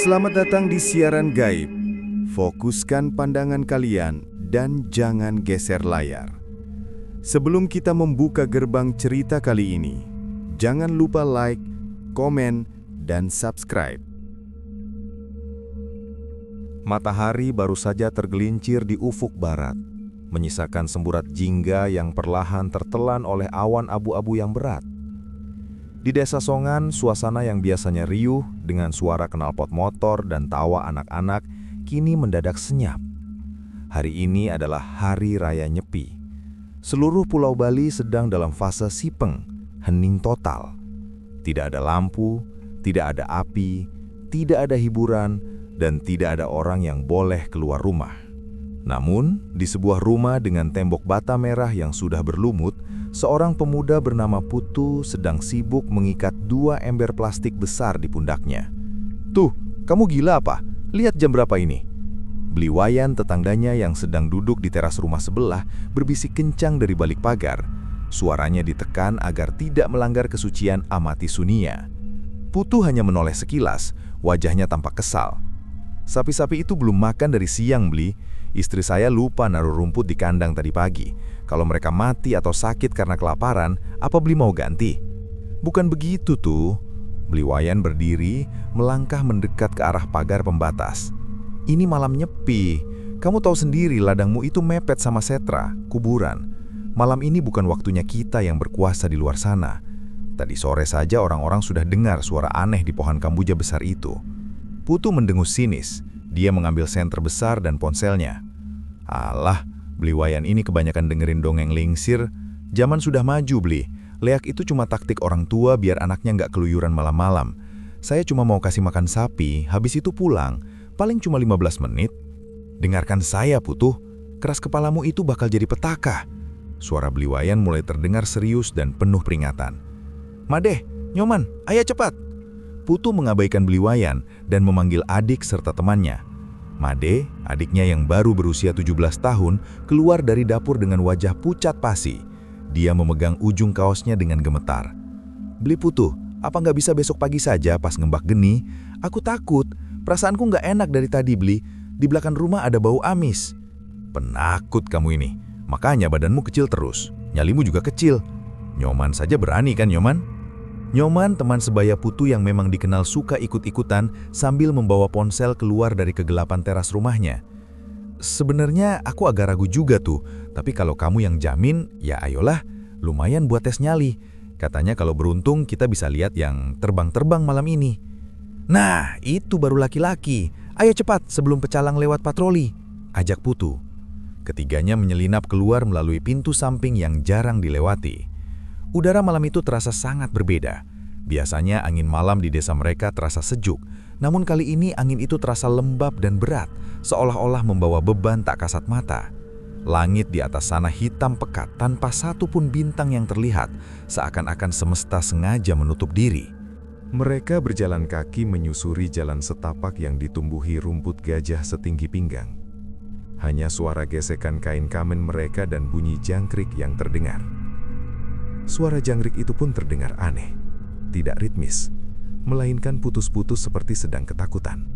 Selamat datang di siaran gaib. Fokuskan pandangan kalian dan jangan geser layar. Sebelum kita membuka gerbang cerita kali ini, jangan lupa like, komen, dan subscribe. Matahari baru saja tergelincir di ufuk barat, menyisakan semburat jingga yang perlahan tertelan oleh awan abu-abu yang berat. Di Desa Songan, suasana yang biasanya riuh dengan suara knalpot motor dan tawa anak-anak kini mendadak senyap. Hari ini adalah Hari Raya Nyepi. Seluruh Pulau Bali sedang dalam fase sipeng, hening total. Tidak ada lampu, tidak ada api, tidak ada hiburan, dan tidak ada orang yang boleh keluar rumah. Namun, di sebuah rumah dengan tembok bata merah yang sudah berlumut, seorang pemuda bernama Putu sedang sibuk mengikat 2 ember plastik besar di pundaknya. "Tuh, kamu gila apa? Lihat jam berapa ini?" Bliwayan, tetangganya yang sedang duduk di teras rumah sebelah, berbisik kencang dari balik pagar. Suaranya ditekan agar tidak melanggar kesucian amati sunia. Putu hanya menoleh sekilas, wajahnya tampak kesal. "Sapi-sapi itu belum makan dari siang, Bli. Istri saya lupa naruh rumput di kandang tadi pagi. Kalau mereka mati atau sakit karena kelaparan, apa Bli mau ganti?" "Bukan begitu tuh." Bliwayan berdiri, melangkah mendekat ke arah pagar pembatas. "Ini malam nyepi. Kamu tahu sendiri ladangmu itu mepet sama setra, kuburan. Malam ini bukan waktunya kita yang berkuasa di luar sana. Tadi sore saja orang-orang sudah dengar suara aneh di pohon kambuja besar itu." Putu mendengus sinis. Dia mengambil senter besar dan ponselnya. "Alah, Bliwayan ini kebanyakan dengerin dongeng lingsir. Zaman sudah maju, Bli. Leak itu cuma taktik orang tua biar anaknya nggak keluyuran malam-malam. Saya cuma mau kasih makan sapi, habis itu pulang. Paling cuma 15 menit. Dengarkan saya, Putu. Keras kepalamu itu bakal jadi petaka." Suara Bliwayan mulai terdengar serius dan penuh peringatan. "Madeh, Nyoman, ayo cepat." Putu mengabaikan Bliwayan dan memanggil adik serta temannya. Made, adiknya yang baru berusia 17 tahun, keluar dari dapur dengan wajah pucat pasi. Dia memegang ujung kaosnya dengan gemetar. "Bli Putu, apa nggak bisa besok pagi saja pas ngembak geni? Aku takut, perasaanku nggak enak dari tadi, Bli. Di belakang rumah ada bau amis." "Penakut kamu ini, makanya badanmu kecil terus. Nyalimu juga kecil. Nyoman saja berani kan, Nyoman?" Nyoman, teman sebaya Putu yang memang dikenal suka ikut-ikutan sambil membawa ponsel keluar dari kegelapan teras rumahnya. "Sebenarnya aku agak ragu juga tuh, tapi kalau kamu yang jamin, ya ayolah, lumayan buat tes nyali. Katanya kalau beruntung kita bisa lihat yang terbang-terbang malam ini." "Nah, itu baru laki-laki. Ayo cepat sebelum pecalang lewat patroli," ajak Putu. Ketiganya menyelinap keluar melalui pintu samping yang jarang dilewati. Udara malam itu terasa sangat berbeda. Biasanya angin malam di desa mereka terasa sejuk, namun kali ini angin itu terasa lembab dan berat, seolah-olah membawa beban tak kasat mata. Langit di atas sana hitam pekat tanpa satu pun bintang yang terlihat, seakan-akan semesta sengaja menutup diri. Mereka berjalan kaki menyusuri jalan setapak yang ditumbuhi rumput gajah setinggi pinggang. Hanya suara gesekan kain kamen mereka dan bunyi jangkrik yang terdengar. Suara jangkrik itu pun terdengar aneh, tidak ritmis, melainkan putus-putus seperti sedang ketakutan.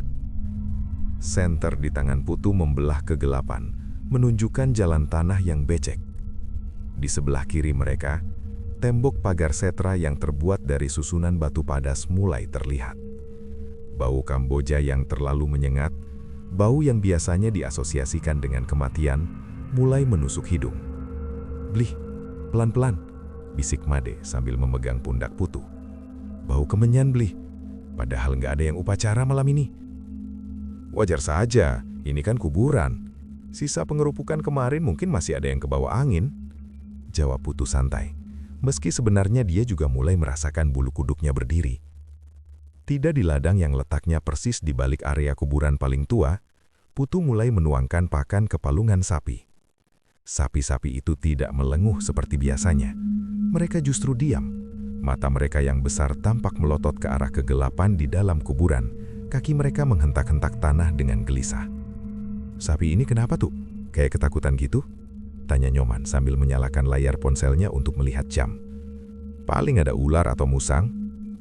Senter di tangan Putu membelah kegelapan, menunjukkan jalan tanah yang becek. Di sebelah kiri mereka, tembok pagar setra yang terbuat dari susunan batu padas mulai terlihat. Bau Kamboja yang terlalu menyengat, bau yang biasanya diasosiasikan dengan kematian, mulai menusuk hidung. "Bli, pelan-pelan," bisik Made sambil memegang pundak Putu. "Bau kemenyan, Bli. Padahal nggak ada yang upacara malam ini." "Wajar saja, ini kan kuburan. Sisa pengerupukan kemarin mungkin masih ada yang kebawa angin," jawab Putu santai. Meski sebenarnya dia juga mulai merasakan bulu kuduknya berdiri. Tidak di ladang yang letaknya persis di balik area kuburan paling tua, Putu mulai menuangkan pakan ke palungan sapi. Sapi-sapi itu tidak melenguh seperti biasanya. Mereka justru diam. Mata mereka yang besar tampak melotot ke arah kegelapan di dalam kuburan. Kaki mereka menghentak-hentak tanah dengan gelisah. "Sapi ini kenapa tuh? Kayak ketakutan gitu?" tanya Nyoman sambil menyalakan layar ponselnya untuk melihat jam. "Paling ada ular atau musang.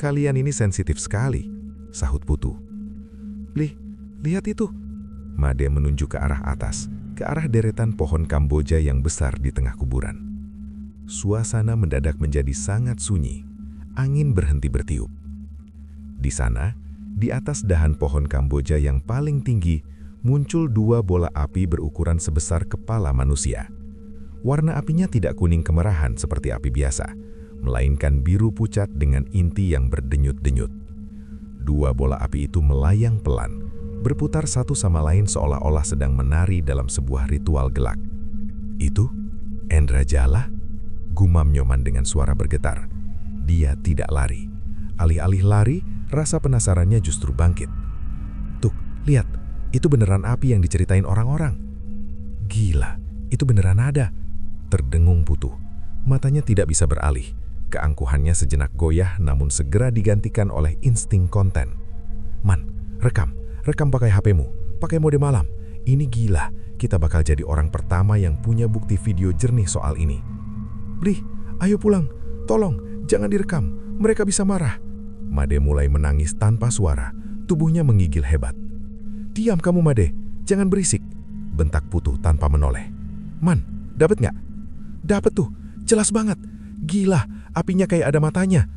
Kalian ini sensitif sekali," sahut Putu. Lih, lihat itu. Made menunjuk ke arah atas, ke arah deretan pohon Kamboja yang besar di tengah kuburan. Suasana mendadak menjadi sangat sunyi. Angin berhenti bertiup. Di sana, di atas dahan pohon Kamboja yang paling tinggi, muncul 2 bola api berukuran sebesar kepala manusia. Warna apinya tidak kuning kemerahan seperti api biasa, melainkan biru pucat dengan inti yang berdenyut-denyut. 2 bola api itu melayang pelan, berputar satu sama lain seolah-olah sedang menari dalam sebuah ritual gelak. Itu Endra Jala? Gumam Nyoman dengan suara bergetar. Dia tidak lari. Alih-alih lari, rasa penasarannya justru bangkit. Tuh, lihat, itu beneran api yang diceritain orang-orang. Gila, itu beneran ada. Terdengung Putu. Matanya tidak bisa beralih. Keangkuhannya sejenak goyah namun segera digantikan oleh insting konten. Man, rekam pakai HP-mu, pakai mode malam. Ini gila, kita bakal jadi orang pertama yang punya bukti video jernih soal ini. Blih, ayo pulang, tolong, jangan direkam, mereka bisa marah. Made mulai menangis tanpa suara, tubuhnya menggigil hebat. Diam kamu Made, jangan berisik, bentak Putu tanpa menoleh. Man, dapet nggak? Dapet tuh, jelas banget. Gila, apinya kayak ada matanya.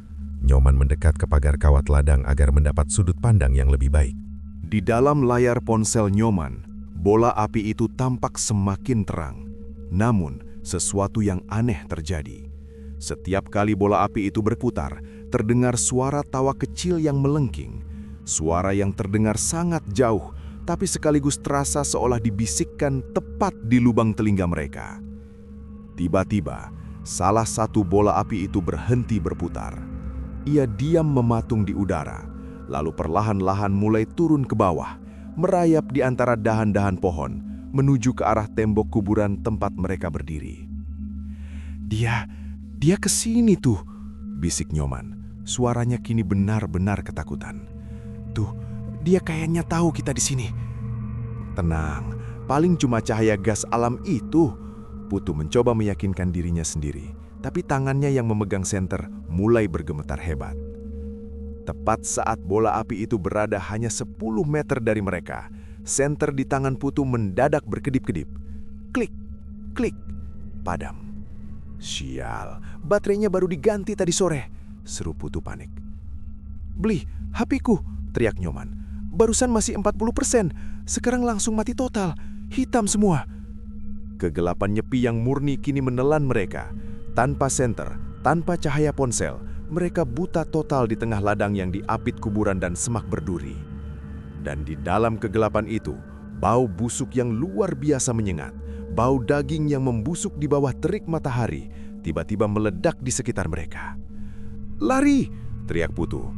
Nyoman mendekat ke pagar kawat ladang agar mendapat sudut pandang yang lebih baik. Di dalam layar ponsel Nyoman, bola api itu tampak semakin terang. Namun, sesuatu yang aneh terjadi. Setiap kali bola api itu berputar, terdengar suara tawa kecil yang melengking. Suara yang terdengar sangat jauh, tapi sekaligus terasa seolah dibisikkan tepat di lubang telinga mereka. Tiba-tiba, salah satu bola api itu berhenti berputar. Ia diam mematung di udara, lalu perlahan-lahan mulai turun ke bawah, merayap di antara dahan-dahan pohon, menuju ke arah tembok kuburan tempat mereka berdiri. Dia kesini tuh, bisik Nyoman. Suaranya kini benar-benar ketakutan. Tuh, dia kayaknya tahu kita di sini. Tenang, paling cuma cahaya gas alam itu. Putu mencoba meyakinkan dirinya sendiri, tapi tangannya yang memegang senter mulai bergemetar hebat. Tepat saat bola api itu berada hanya 10 meter dari mereka, senter di tangan Putu mendadak berkedip-kedip. Klik, klik, padam. Sial, baterainya baru diganti tadi sore, seru Putu panik. Blih, HP-ku, teriak Nyoman. Barusan masih 40%, sekarang langsung mati total, hitam semua. Kegelapan nyepi yang murni kini menelan mereka. Tanpa senter, tanpa cahaya ponsel, mereka buta total di tengah ladang yang diapit kuburan dan semak berduri. Dan di dalam kegelapan itu, bau busuk yang luar biasa menyengat. Bau daging yang membusuk di bawah terik matahari tiba-tiba meledak di sekitar mereka. Lari! Teriak Putu.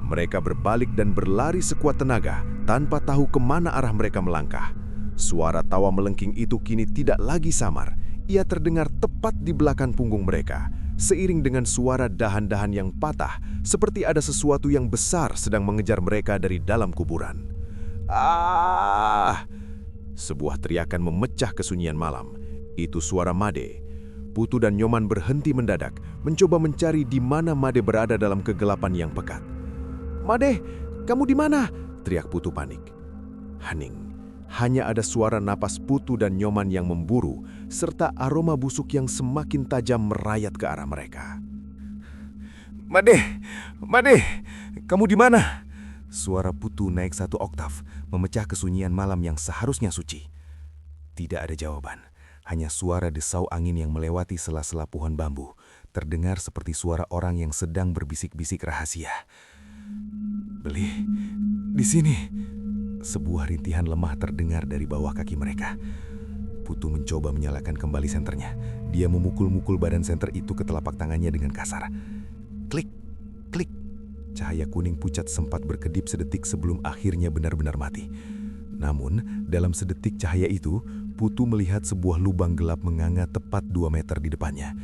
Mereka berbalik dan berlari sekuat tenaga tanpa tahu kemana arah mereka melangkah. Suara tawa melengking itu kini tidak lagi samar. Ia terdengar tepat di belakang punggung mereka, seiring dengan suara dahan-dahan yang patah, seperti ada sesuatu yang besar sedang mengejar mereka dari dalam kuburan. Ah! Sebuah teriakan memecah kesunyian malam. Itu suara Made. Putu dan Nyoman berhenti mendadak, mencoba mencari di mana Made berada dalam kegelapan yang pekat. Made, kamu di mana? Teriak Putu panik. Hening. Hanya ada suara napas Putu dan Nyoman yang memburu, serta aroma busuk yang semakin tajam merayat ke arah mereka. Made, kamu di mana? Suara Putu naik 1 oktav, memecah kesunyian malam yang seharusnya suci. Tidak ada jawaban, hanya suara desau angin yang melewati sela-sela pohon bambu, terdengar seperti suara orang yang sedang berbisik-bisik rahasia. Blih, di sini. Sebuah rintihan lemah terdengar dari bawah kaki mereka. Putu mencoba menyalakan kembali senternya. Dia memukul-mukul badan senter itu ke telapak tangannya dengan kasar. Klik, klik. Cahaya kuning pucat sempat berkedip sedetik sebelum akhirnya benar-benar mati. Namun, dalam sedetik cahaya itu, Putu melihat sebuah lubang gelap menganga tepat 2 meter di depannya.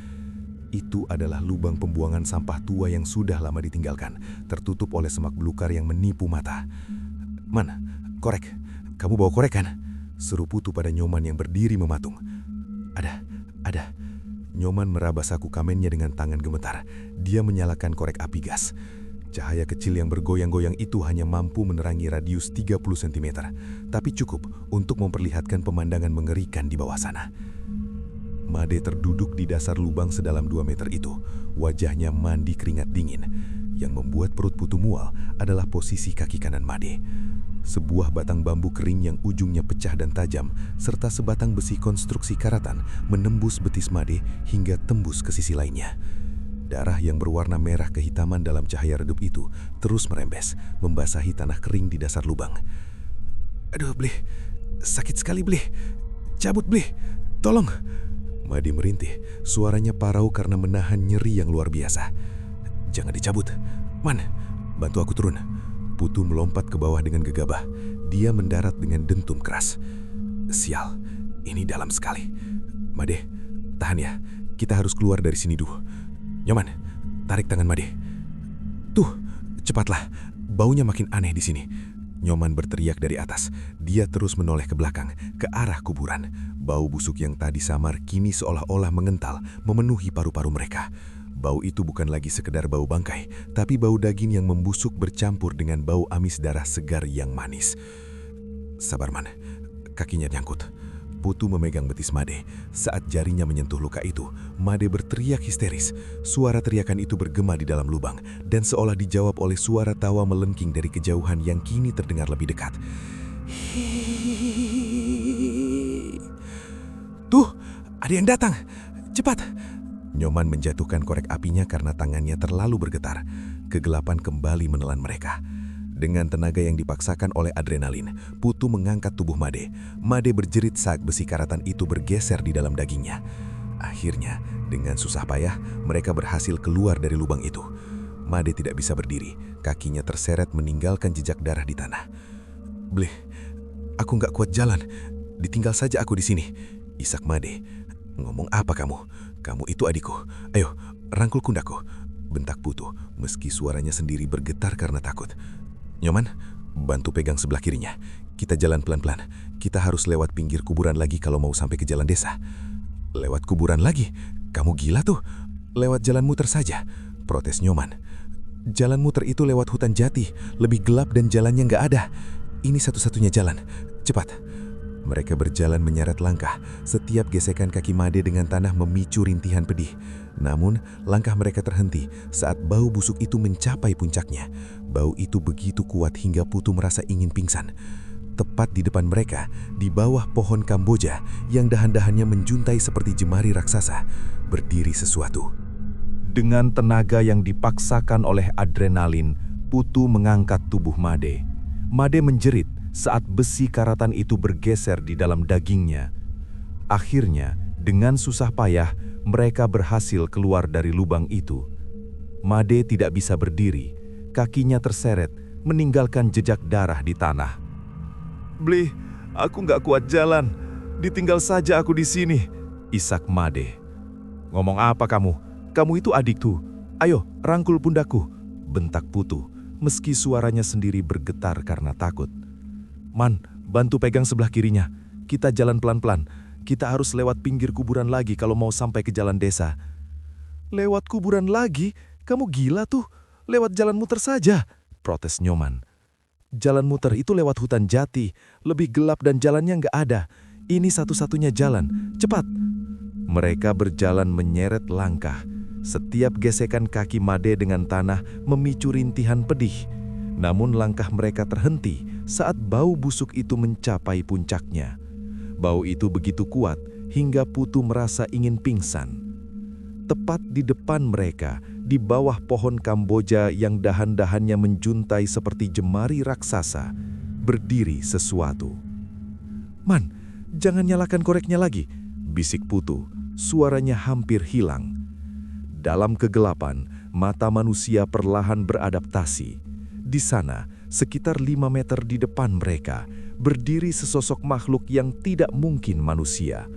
Itu adalah lubang pembuangan sampah tua yang sudah lama ditinggalkan, tertutup oleh semak belukar yang menipu mata. Mana? Korek. Kamu bawa korek kan? Seru Putu pada Nyoman yang berdiri mematung. Ada. Nyoman meraba saku kamennya dengan tangan gemetar. Dia menyalakan korek api gas. Cahaya kecil yang bergoyang-goyang itu hanya mampu menerangi radius 30 cm, tapi cukup untuk memperlihatkan pemandangan mengerikan di bawah sana. Made terduduk di dasar lubang sedalam 2 meter itu, wajahnya mandi keringat dingin. Yang membuat perut Putu mual adalah posisi kaki kanan Made. Sebuah batang bambu kering yang ujungnya pecah dan tajam, serta sebatang besi konstruksi karatan menembus betis Made hingga tembus ke sisi lainnya. Darah yang berwarna merah kehitaman dalam cahaya redup itu terus merembes, membasahi tanah kering di dasar lubang. "Aduh, Blih, sakit sekali, Blih. Cabut, Blih. Tolong." Made merintih, suaranya parau karena menahan nyeri yang luar biasa. "Jangan dicabut. Man, bantu aku turun." Putu melompat ke bawah dengan gegabah. Dia mendarat dengan dentum keras. "Sial, ini dalam sekali. Made, tahan ya. Kita harus keluar dari sini dulu. Nyoman, tarik tangan Made. Tuh, cepatlah. Baunya makin aneh di sini." Nyoman berteriak dari atas. Dia terus menoleh ke belakang, ke arah kuburan. Bau busuk yang tadi samar kini seolah-olah mengental, memenuhi paru-paru mereka. Bau itu bukan lagi sekedar bau bangkai, tapi bau daging yang membusuk bercampur dengan bau amis darah segar yang manis. "Sabar, Man." Kakinya nyangkut. Putu memegang betis Made. Saat jarinya menyentuh luka itu, Made berteriak histeris. Suara teriakan itu bergema di dalam lubang dan seolah dijawab oleh suara tawa melengking dari kejauhan yang kini terdengar lebih dekat. "Tuh, ada yang datang. Cepat!" Nyoman menjatuhkan korek apinya karena tangannya terlalu bergetar. Kegelapan kembali menelan mereka. Dengan tenaga yang dipaksakan oleh adrenalin, Putu mengangkat tubuh Made. Made berjerit saat besi karatan itu bergeser di dalam dagingnya. Akhirnya, dengan susah payah, mereka berhasil keluar dari lubang itu. Made tidak bisa berdiri, kakinya terseret meninggalkan jejak darah di tanah. "Blih, aku nggak kuat jalan. Ditinggal saja aku di sini," isak Made. "Ngomong apa kamu? Kamu itu adikku. Ayo, rangkul pundakku," bentak Putu, meski suaranya sendiri bergetar karena takut. "Nyoman, bantu pegang sebelah kirinya. Kita jalan pelan-pelan. Kita harus lewat pinggir kuburan lagi kalau mau sampai ke jalan desa." "Lewat kuburan lagi? Kamu gila tuh. Lewat jalan muter saja," protes Nyoman. "Jalan muter itu lewat hutan jati, lebih gelap dan jalannya nggak ada. Ini satu-satunya jalan. Cepat." Mereka berjalan menyeret langkah. Setiap gesekan kaki Made dengan tanah memicu rintihan pedih. Namun, langkah mereka terhenti saat bau busuk itu mencapai puncaknya. Bau itu begitu kuat hingga Putu merasa ingin pingsan. Tepat di depan mereka, di bawah pohon Kamboja yang dahan-dahannya menjuntai seperti jemari raksasa, berdiri sesuatu. Dengan tenaga yang dipaksakan oleh adrenalin, Putu mengangkat tubuh Made. Made menjerit saat besi karatan itu bergeser di dalam dagingnya. Akhirnya, dengan susah payah, mereka berhasil keluar dari lubang itu. Made tidak bisa berdiri, kakinya terseret, meninggalkan jejak darah di tanah. "Blih, aku nggak kuat jalan. Ditinggal saja aku di sini," isak Made. "Ngomong apa kamu? Kamu itu adikku. Ayo, rangkul pundakku," bentak Putu, meski suaranya sendiri bergetar karena takut. "Man, bantu pegang sebelah kirinya. Kita jalan pelan-pelan. Kita harus lewat pinggir kuburan lagi kalau mau sampai ke jalan desa." "Lewat kuburan lagi? Kamu gila tuh. Lewat jalan muter saja," protes Nyoman. "Jalan muter itu lewat hutan jati, lebih gelap dan jalannya nggak ada. Ini satu-satunya jalan. Cepat!" Mereka berjalan menyeret langkah. Setiap gesekan kaki Made dengan tanah memicu rintihan pedih. Namun langkah mereka terhenti saat bau busuk itu mencapai puncaknya. Bau itu begitu kuat hingga Putu merasa ingin pingsan. Tepat di depan mereka, di bawah pohon Kamboja yang dahan-dahannya menjuntai seperti jemari raksasa, berdiri sesuatu. "Man, jangan nyalakan koreknya lagi," bisik Putu, suaranya hampir hilang. Dalam kegelapan, mata manusia perlahan beradaptasi. Di sana, sekitar 5 meter di depan mereka, berdiri sesosok makhluk yang tidak mungkin manusia.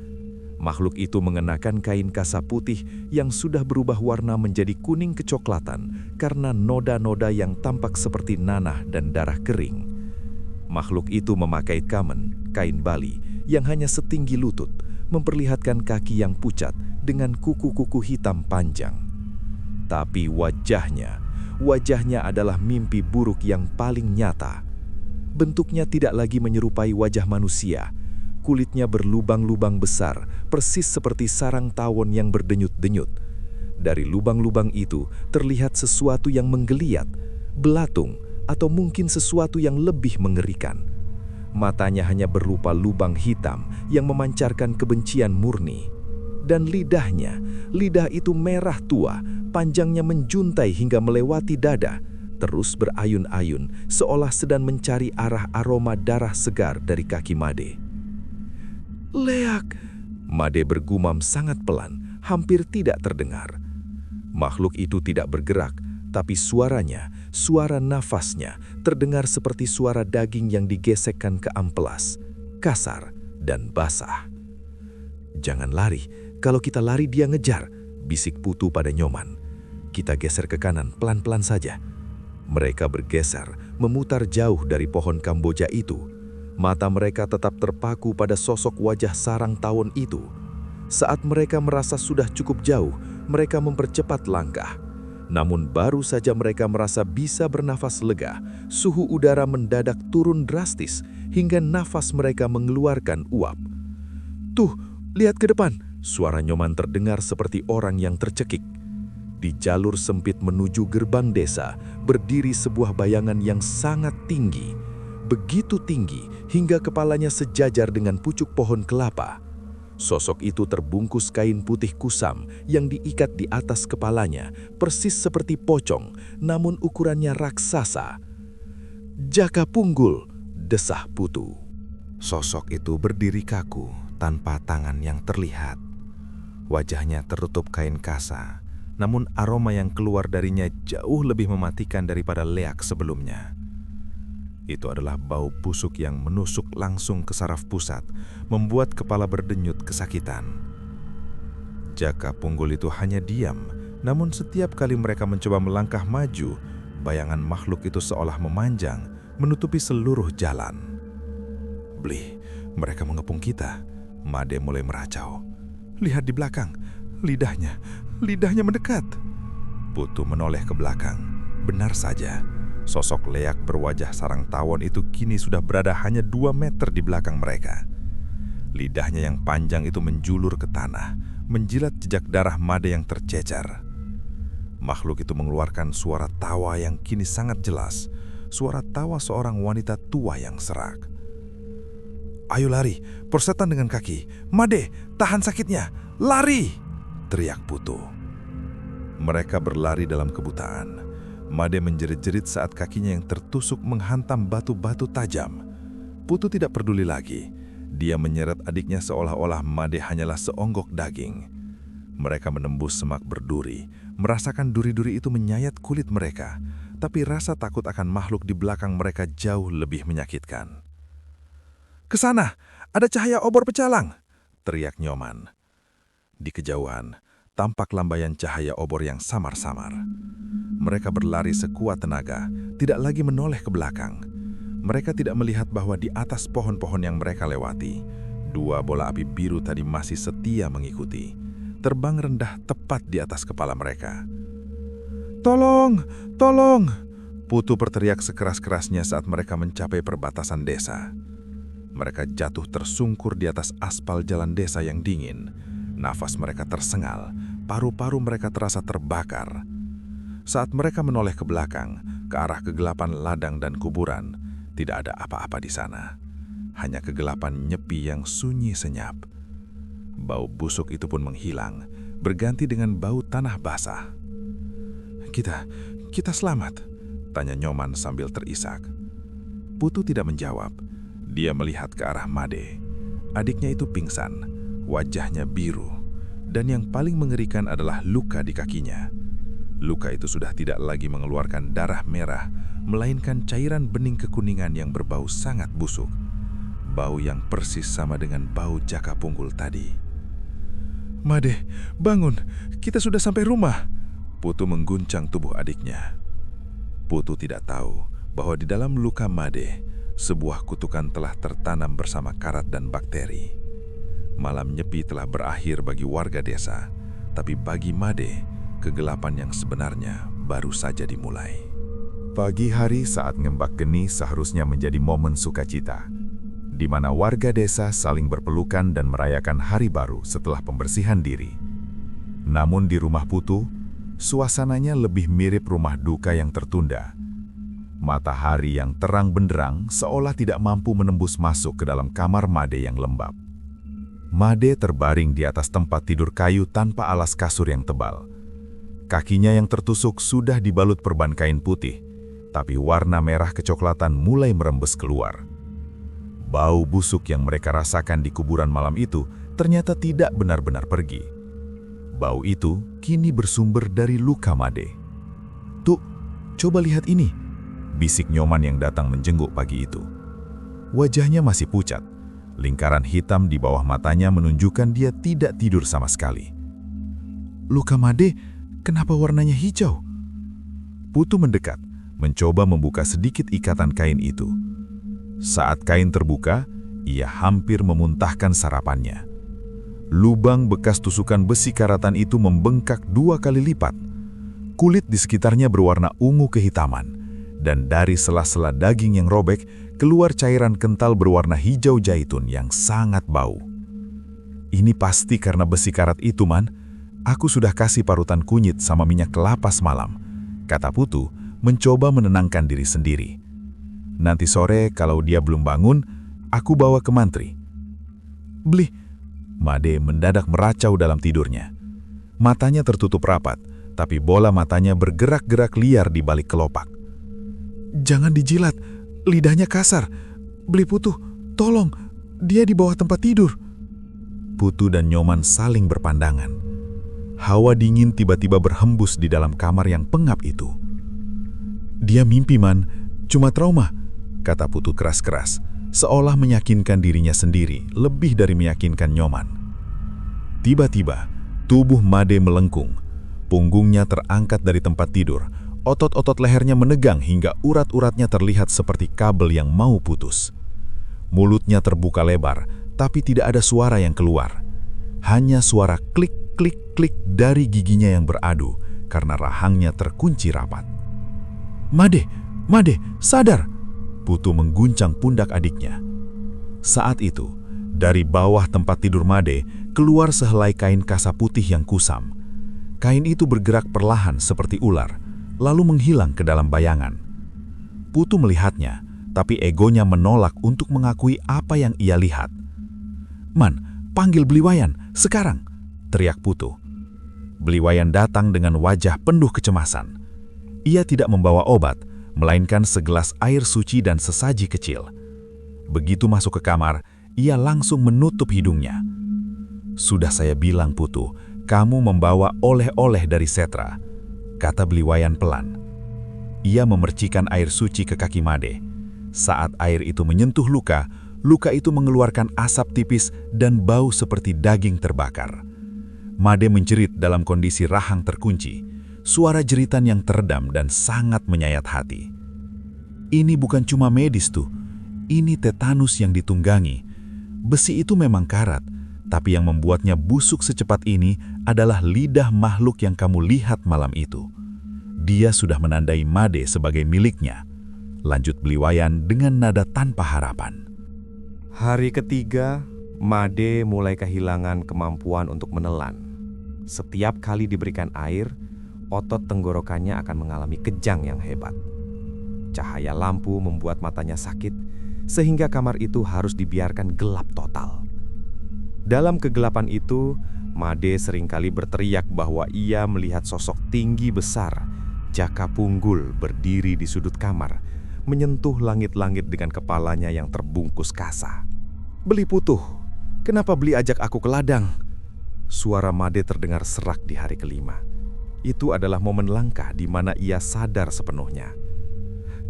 Makhluk itu mengenakan kain kasa putih yang sudah berubah warna menjadi kuning kecoklatan karena noda-noda yang tampak seperti nanah dan darah kering. Makhluk itu memakai kamen, kain Bali, yang hanya setinggi lutut, memperlihatkan kaki yang pucat dengan kuku-kuku hitam panjang. Tapi wajahnya adalah mimpi buruk yang paling nyata. Bentuknya tidak lagi menyerupai wajah manusia. Kulitnya berlubang-lubang besar, persis seperti sarang tawon yang berdenyut-denyut. Dari lubang-lubang itu terlihat sesuatu yang menggeliat, belatung, atau mungkin sesuatu yang lebih mengerikan. Matanya hanya berupa lubang hitam yang memancarkan kebencian murni. Dan lidah itu merah tua, panjangnya menjuntai hingga melewati dada, terus berayun-ayun seolah sedang mencari arah aroma darah segar dari kaki Made. "Leak!" Made bergumam sangat pelan, hampir tidak terdengar. Makhluk itu tidak bergerak, tapi suaranya, suara nafasnya, terdengar seperti suara daging yang digesekkan ke amplas, kasar dan basah. "Jangan lari, kalau kita lari dia ngejar," bisik Putu pada Nyoman. "Kita geser ke kanan pelan-pelan saja." Mereka bergeser, memutar jauh dari pohon Kamboja itu. Mata mereka tetap terpaku pada sosok wajah sarang tawon itu. Saat mereka merasa sudah cukup jauh, mereka mempercepat langkah. Namun baru saja mereka merasa bisa bernafas lega, suhu udara mendadak turun drastis hingga nafas mereka mengeluarkan uap. "Tuh, lihat ke depan!" Suara Nyoman terdengar seperti orang yang tercekik. Di jalur sempit menuju gerbang desa, berdiri sebuah bayangan yang sangat tinggi. Begitu tinggi hingga kepalanya sejajar dengan pucuk pohon kelapa. Sosok itu terbungkus kain putih kusam yang diikat di atas kepalanya, persis seperti pocong, namun ukurannya raksasa. "Jaka Punggul!" desah Putu. Sosok itu berdiri kaku, tanpa tangan yang terlihat. Wajahnya tertutup kain kasa, namun aroma yang keluar darinya jauh lebih mematikan daripada leak sebelumnya. Itu adalah bau busuk yang menusuk langsung ke saraf pusat, membuat kepala berdenyut kesakitan. Jaka Punggul itu hanya diam, namun setiap kali mereka mencoba melangkah maju, bayangan makhluk itu seolah memanjang, menutupi seluruh jalan. "Blih, mereka mengepung kita." Made mulai meracau. "Lihat di belakang, lidahnya mendekat." Putu menoleh ke belakang. Benar saja, sosok leak berwajah sarang tawon itu kini sudah berada hanya 2 meter di belakang mereka. Lidahnya yang panjang itu menjulur ke tanah, menjilat jejak darah Made yang tercecer. Makhluk itu mengeluarkan suara tawa yang kini sangat jelas, suara tawa seorang wanita tua yang serak. "Ayo lari, persetan dengan kaki. Made, tahan sakitnya. Lari!" teriak Putu. Mereka berlari dalam kebutaan. Made menjerit-jerit saat kakinya yang tertusuk menghantam batu-batu tajam. Putu tidak peduli lagi. Dia menyeret adiknya seolah-olah Made hanyalah seonggok daging. Mereka menembus semak berduri, merasakan duri-duri itu menyayat kulit mereka, tapi rasa takut akan makhluk di belakang mereka jauh lebih menyakitkan. "Ke sana, ada cahaya obor pecalang!" teriak Nyoman. Di kejauhan, tampak lambaian cahaya obor yang samar-samar. Mereka berlari sekuat tenaga, tidak lagi menoleh ke belakang. Mereka tidak melihat bahwa di atas pohon-pohon yang mereka lewati, 2 bola api biru tadi masih setia mengikuti, terbang rendah tepat di atas kepala mereka. "Tolong! Tolong!" Putu berteriak sekeras-kerasnya saat mereka mencapai perbatasan desa. Mereka jatuh tersungkur di atas aspal jalan desa yang dingin. Nafas mereka tersengal, paru-paru mereka terasa terbakar. Saat mereka menoleh ke belakang, ke arah kegelapan ladang dan kuburan, tidak ada apa-apa di sana. Hanya kegelapan nyepi yang sunyi senyap. Bau busuk itu pun menghilang, berganti dengan bau tanah basah. Kita selamat?" tanya Nyoman sambil terisak. Putu tidak menjawab. Dia melihat ke arah Made. Adiknya itu pingsan, wajahnya biru, dan yang paling mengerikan adalah luka di kakinya. Luka itu sudah tidak lagi mengeluarkan darah merah, melainkan cairan bening kekuningan yang berbau sangat busuk. Bau yang persis sama dengan bau Jaka Punggul tadi. "Made, bangun, kita sudah sampai rumah." Putu mengguncang tubuh adiknya. Putu tidak tahu bahwa di dalam luka Made, sebuah kutukan telah tertanam bersama karat dan bakteri. Malam nyepi telah berakhir bagi warga desa, tapi bagi Made, kegelapan yang sebenarnya baru saja dimulai. Pagi hari saat ngembak geni seharusnya menjadi momen sukacita, di mana warga desa saling berpelukan dan merayakan hari baru setelah pembersihan diri. Namun di rumah Putu, suasananya lebih mirip rumah duka yang tertunda. Matahari yang terang benderang seolah tidak mampu menembus masuk ke dalam kamar Made yang lembab. Made terbaring di atas tempat tidur kayu tanpa alas kasur yang tebal. Kakinya yang tertusuk sudah dibalut perban kain putih, tapi warna merah kecoklatan mulai merembes keluar. Bau busuk yang mereka rasakan di kuburan malam itu ternyata tidak benar-benar pergi. Bau itu kini bersumber dari luka Made. "Tuh, coba lihat ini," bisik Nyoman yang datang menjenguk pagi itu. Wajahnya masih pucat. Lingkaran hitam di bawah matanya menunjukkan dia tidak tidur sama sekali. "Luka Made, kenapa warnanya hijau?" Putu mendekat, mencoba membuka sedikit ikatan kain itu. Saat kain terbuka, ia hampir memuntahkan sarapannya. Lubang bekas tusukan besi karatan itu membengkak 2 kali lipat. Kulit di sekitarnya berwarna ungu kehitaman, dan dari sela-sela daging yang robek, keluar cairan kental berwarna hijau zaitun yang sangat bau. "Ini pasti karena besi karat itu, Man. Aku sudah kasih parutan kunyit sama minyak kelapa semalam," kata Putu, mencoba menenangkan diri sendiri. "Nanti sore kalau dia belum bangun, aku bawa ke mantri." "Beli." Made mendadak meracau dalam tidurnya. Matanya tertutup rapat, tapi bola matanya bergerak-gerak liar di balik kelopak. "Jangan dijilat, lidahnya kasar. Beli Putu, tolong, dia di bawah tempat tidur." Putu dan Nyoman saling berpandangan. Hawa dingin tiba-tiba berhembus di dalam kamar yang pengap itu. "Dia mimpi, Man, cuma trauma," kata Putu keras-keras, seolah meyakinkan dirinya sendiri lebih dari meyakinkan Nyoman. Tiba-tiba, tubuh Made melengkung. Punggungnya terangkat dari tempat tidur. Otot-otot lehernya menegang hingga urat-uratnya terlihat seperti kabel yang mau putus. Mulutnya terbuka lebar, tapi tidak ada suara yang keluar. Hanya suara klik-klik-klik dari giginya yang beradu karena rahangnya terkunci rapat. "Made, Made, sadar!" Putu mengguncang pundak adiknya. Saat itu, dari bawah tempat tidur Made keluar sehelai kain kasa putih yang kusam. Kain itu bergerak perlahan seperti ular, lalu menghilang ke dalam bayangan. Putu melihatnya, tapi egonya menolak untuk mengakui apa yang ia lihat. "Man, panggil Bliwayan, sekarang!" teriak Putu. Bliwayan datang dengan wajah penuh kecemasan. Ia tidak membawa obat, melainkan segelas air suci dan sesaji kecil. Begitu masuk ke kamar, ia langsung menutup hidungnya. "Sudah saya bilang, Putu, kamu membawa oleh-oleh dari Setra," kata Bliwayan pelan. Ia memercikan air suci ke kaki Made. Saat air itu menyentuh luka, luka itu mengeluarkan asap tipis dan bau seperti daging terbakar. Made menjerit dalam kondisi rahang terkunci, suara jeritan yang teredam dan sangat menyayat hati. "Ini bukan cuma medis tuh, ini tetanus yang ditunggangi. Besi itu memang karat, tapi yang membuatnya busuk secepat ini adalah lidah makhluk yang kamu lihat malam itu. Dia sudah menandai Made sebagai miliknya," lanjut Bliwayan dengan nada tanpa harapan. Hari ketiga, Made mulai kehilangan kemampuan untuk menelan. Setiap kali diberikan air, otot tenggorokannya akan mengalami kejang yang hebat. Cahaya lampu membuat matanya sakit, sehingga kamar itu harus dibiarkan gelap total. Dalam kegelapan itu, Made seringkali berteriak bahwa ia melihat sosok tinggi besar, Jaka Punggul berdiri di sudut kamar, menyentuh langit-langit dengan kepalanya yang terbungkus kasa. "Beli Putuh, kenapa Beli ajak aku ke ladang?" Suara Made terdengar serak di hari kelima. Itu adalah momen langka di mana ia sadar sepenuhnya.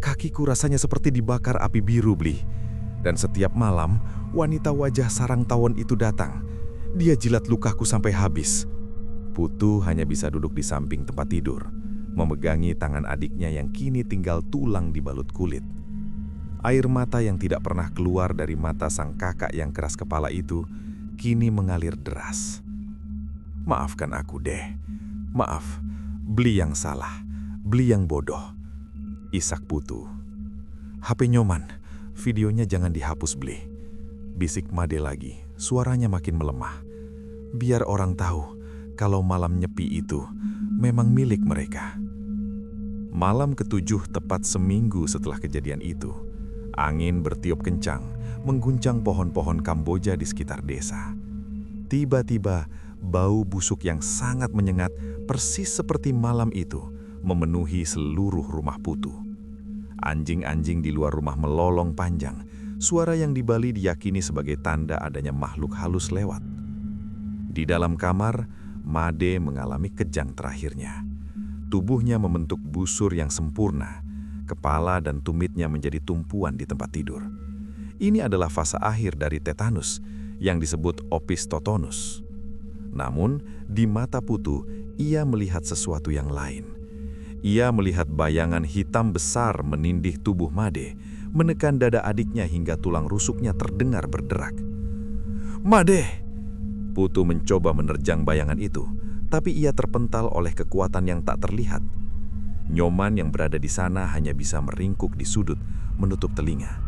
"Kakiku rasanya seperti dibakar api biru, Beli. Dan setiap malam, wanita wajah sarang tawon itu datang. Dia jilat lukaku sampai habis." Putu hanya bisa duduk di samping tempat tidur, memegangi tangan adiknya yang kini tinggal tulang di balut kulit. Air mata yang tidak pernah keluar dari mata sang kakak yang keras kepala itu kini mengalir deras. "Maafkan aku, Deh. Maaf, Beli yang salah. Beli yang bodoh. Isak Putu. HP Nyoman, videonya jangan dihapus Beli. Bisik Made lagi, suaranya makin melemah. Biar orang tahu kalau malam nyepi itu memang milik mereka. Malam ketujuh tepat seminggu setelah kejadian itu, angin bertiup kencang, mengguncang pohon-pohon Kamboja di sekitar desa. Tiba-tiba, bau busuk yang sangat menyengat persis seperti malam itu memenuhi seluruh rumah Putu. Anjing-anjing di luar rumah melolong panjang, suara yang di Bali diyakini sebagai tanda adanya makhluk halus lewat. Di dalam kamar, Made mengalami kejang terakhirnya. Tubuhnya membentuk busur yang sempurna, kepala dan tumitnya menjadi tumpuan di tempat tidur. Ini adalah fase akhir dari tetanus yang disebut opistotonus. Namun, di mata Putu, ia melihat sesuatu yang lain. Ia melihat bayangan hitam besar menindih tubuh Made, menekan dada adiknya hingga tulang rusuknya terdengar berderak. "Made!" Putu mencoba menerjang bayangan itu, tapi ia terpental oleh kekuatan yang tak terlihat. Nyoman yang berada di sana hanya bisa meringkuk di sudut, menutup telinga.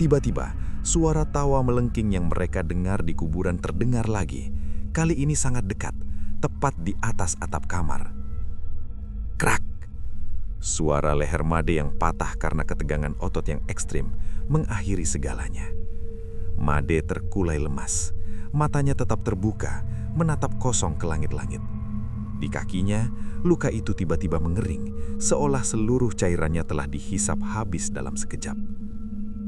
Tiba-tiba, suara tawa melengking yang mereka dengar di kuburan terdengar lagi. Kali ini sangat dekat, tepat di atas atap kamar. Krak! Suara leher Made yang patah karena ketegangan otot yang ekstrim mengakhiri segalanya. Made terkulai lemas, matanya tetap terbuka, menatap kosong ke langit-langit. Di kakinya, luka itu tiba-tiba mengering, seolah seluruh cairannya telah dihisap habis dalam sekejap.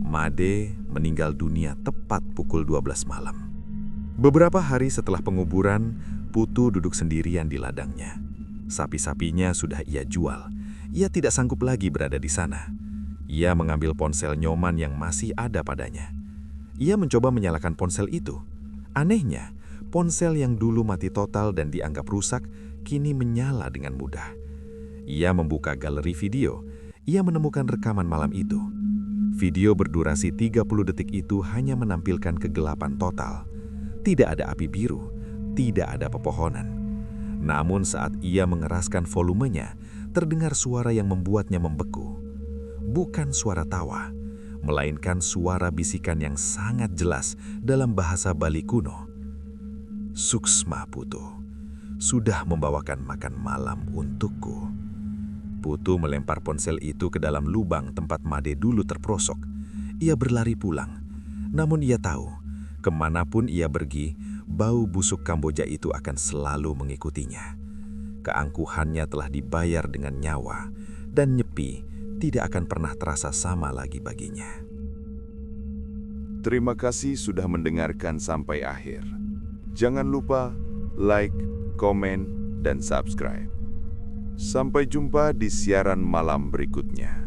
Made meninggal dunia tepat pukul 12 malam. Beberapa hari setelah penguburan, Putu duduk sendirian di ladangnya. Sapi-sapinya sudah ia jual. Ia tidak sanggup lagi berada di sana. Ia mengambil ponsel Nyoman yang masih ada padanya. Ia mencoba menyalakan ponsel itu. Anehnya, ponsel yang dulu mati total dan dianggap rusak, kini menyala dengan mudah. Ia membuka galeri video. Ia menemukan rekaman malam itu. Video berdurasi 30 detik itu hanya menampilkan kegelapan total. Tidak ada api biru, tidak ada pepohonan. Namun saat ia mengeraskan volumenya, terdengar suara yang membuatnya membeku. Bukan suara tawa, melainkan suara bisikan yang sangat jelas dalam bahasa Bali kuno. "Suksma Putu, sudah membawakan makan malam untukku." Putu melempar ponsel itu ke dalam lubang tempat Made dulu terperosok. Ia berlari pulang. Namun ia tahu, kemanapun ia pergi, bau busuk Kamboja itu akan selalu mengikutinya. Keangkuhannya telah dibayar dengan nyawa, dan nyepi tidak akan pernah terasa sama lagi baginya. Terima kasih sudah mendengarkan sampai akhir. Jangan lupa like, komen, dan subscribe. Sampai jumpa di siaran malam berikutnya.